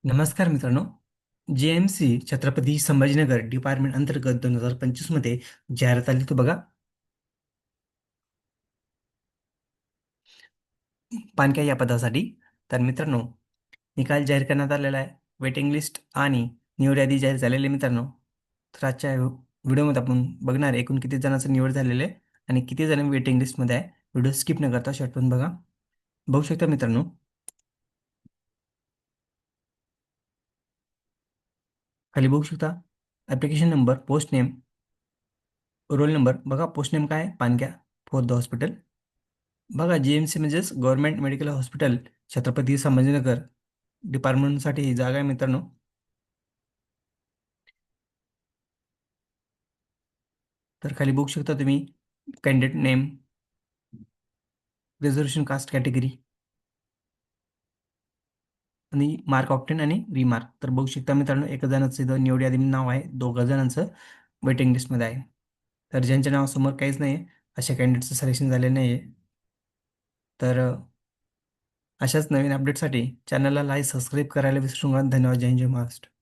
नमस्कार मित्रांनो. JMC Chhatrapati Sambhajinagar department अंतर्गत 2025 मध्ये जाहिरात आली तो बघा. पानक्या या पदासाठी. तर मित्रांनो, निकाल जाहीर करण्यात आलेला आहे. वेटिंग लिस्ट आणि निवड यादी जाहीर झालेली आहे मित्रांनो. तर आजच्या व्हिडिओमध्ये आपण बघणार आहे एकूण किती जणांचं निवड झालेले आहे आणि किती जण वेटिंग लिस्टमध्ये आहे. व्हिडिओ स्किप न करता शेवटपर्यंत बघा. बघू शकता मित्रांनो, खाली बघू शकता application number, post name, roll number. बघा पोस्ट नेम काय आहे? पानक्या फोर्थ हॉस्पिटल. बघा GMC म्हणजेच government medical hospital Chhatrapati Sambhajinagar डिपार्टमेंटसाठी ही जागा आहे मित्रांनो. तर खाली बघू शकता तुम्ही candidate name, reservation caste category आणि मार्क ऑप्टेन आणि रिमार्क. तर बघू शकता मित्रांनो, एका जणांचं इथं निवड यादीमध्ये नाव आहे, दोघं जणांचं वेटिंग लिस्टमध्ये आहे. तर ज्यांच्या नावासमोर काहीच नाही आहे अशा कॅन्डिडेटचं सिलेक्शन झालेलं नाही आहे. तर अशाच नवीन अपडेटसाठी चॅनलला लाईक सबस्क्राईब करायला विसरू नका. धन्यवाद. जय हिंद, जय महाराष्ट्र.